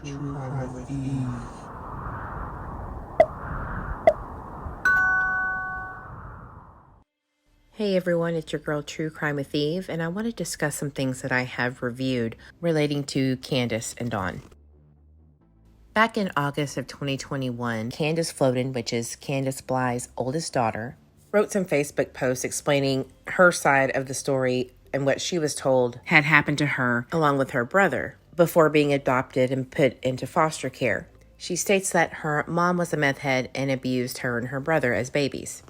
True Crime with Eve. Hey everyone, it's your girl True Crime with Eve, and I want to discuss some things that I have reviewed relating to Candace and Dawn. Back in August of 2021, Candace Floden, which is Candace Bly's oldest daughter, wrote some Facebook posts explaining her side of the story and what she was told had happened to her along with her brother before being adopted and put into foster care. She states that her mom was a meth head and abused her and her brother as babies.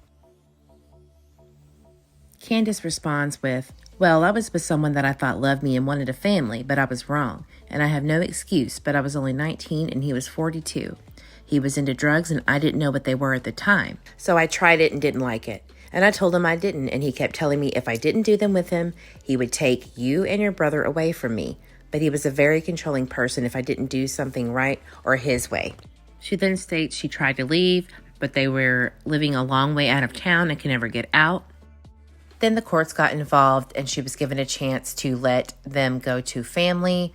Candace responds with, "Well, I was with someone that I thought loved me and wanted a family, but I was wrong. And I have no excuse, but I was only 19 and he was 42. He was into drugs and I didn't know what they were at the time. So I tried it and didn't like it. And I told him I didn't, and he kept telling me if I didn't do them with him, he would take you and your brother away from me. But he was a very controlling person if I didn't do something right or his way." She then states she tried to leave, but they were living a long way out of town and could never get out. Then the courts got involved and she was given a chance to let them go to family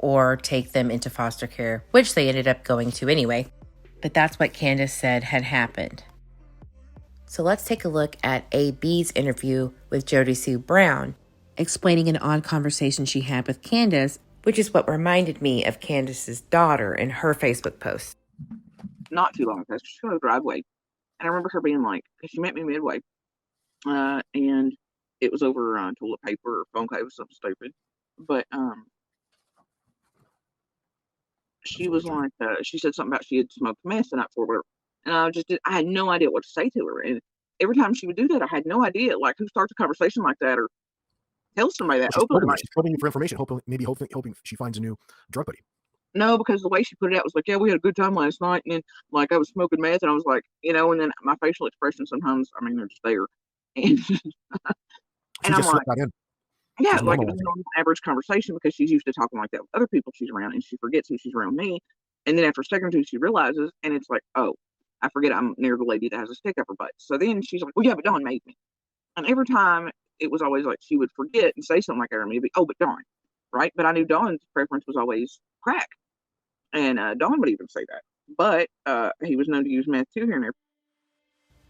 or take them into foster care, which they ended up going to anyway. But that's what Candace said had happened. So let's take a look at AB's interview with Jody Sue Brown, explaining an odd conversation she had with Candace, which is what reminded me of Candace's daughter in her Facebook post. Not too long ago, she's on the driveway, and I remember her being like, because she met me midway, and it was over toilet paper or phone cable, something stupid. But she was like, she said something about she had smoked meth the night before, whatever. And I had no idea what to say to her. And every time she would do that, I had no idea, like, who starts a conversation like that or tells somebody that openly. She's probing you for information, hoping she finds a new drug buddy. No, because the way she put it out was like, yeah, we had a good time last night, and then, like, I was smoking meth, and I was like, and then my facial expression sometimes, I mean, they're just there. And, and I'm like, yeah, like, it was a normal average conversation because she's used to talking like that with other people she's around, and she forgets who she's around me. And then after a second or two, she realizes, and it's like, oh, I forget I'm near the lady that has a stick up her butt. So then she's like, well, yeah, but Dawn made me. And every time it was always like she would forget and say something like that to me, oh, but Dawn, right? But I knew Dawn's preference was always crack. And Dawn would even say that. But he was known to use meth too here and there.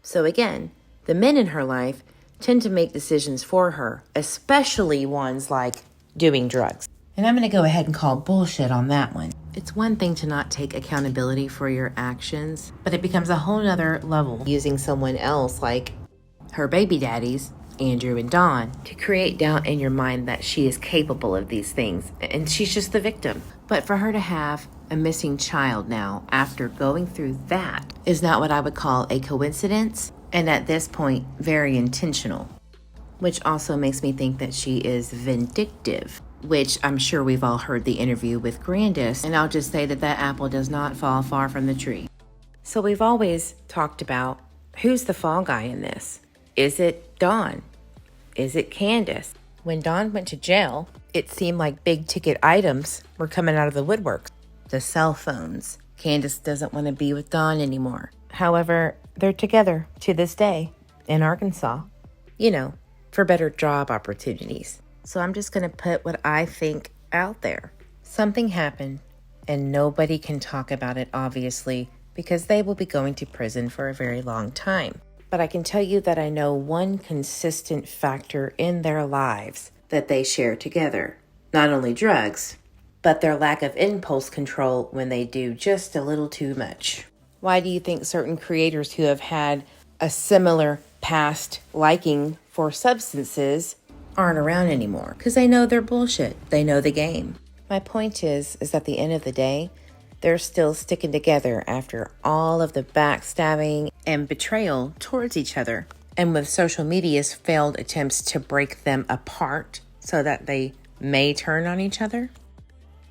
So again, the men in her life tend to make decisions for her, especially ones like doing drugs. And I'm going to go ahead and call bullshit on that one. It's one thing to not take accountability for your actions, but it becomes a whole nother level using someone else like her baby daddies, Andrew and Dawn, to create doubt in your mind that she is capable of these things, and she's just the victim. But for her to have a missing child now after going through that is not what I would call a coincidence, and at this point, very intentional, which also makes me think that she is vindictive, which I'm sure we've all heard the interview with Grandis, and I'll just say that that apple does not fall far from the tree. So we've always talked about who's the fall guy in this. Is it Dawn? Is it Candace? When Dawn went to jail, it seemed like big ticket items were coming out of the woodwork. The cell phones. Candace doesn't want to be with Dawn anymore. However, they're together to this day in Arkansas, for better job opportunities. So I'm just going to put what I think out there. Something happened and nobody can talk about it, obviously, because they will be going to prison for a very long time. But I can tell you that I know one consistent factor in their lives that they share together. Not only drugs, but their lack of impulse control when they do just a little too much. Why do you think certain creators who have had a similar past liking for substances aren't around anymore? Because they know they're bullshit. They know the game. My point is at the end of the day, they're still sticking together after all of the backstabbing and betrayal towards each other. And with social media's failed attempts to break them apart so that they may turn on each other,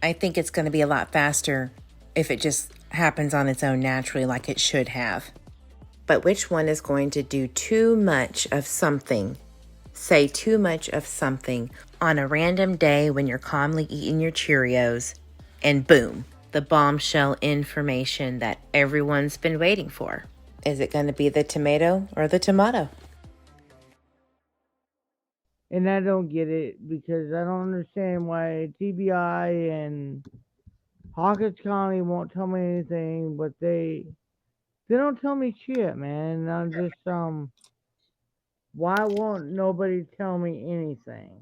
I think it's going to be a lot faster if it just happens on its own naturally like it should have. But which one is going to do too much of something, say too much of something on a random day when you're calmly eating your Cheerios, and boom, the bombshell information that everyone's been waiting for? Is it going to be the tomato or the tomato? And I don't get it because I don't understand why TBI and Hawkins County won't tell me anything, but they don't tell me shit, man. I'm just why won't nobody tell me anything?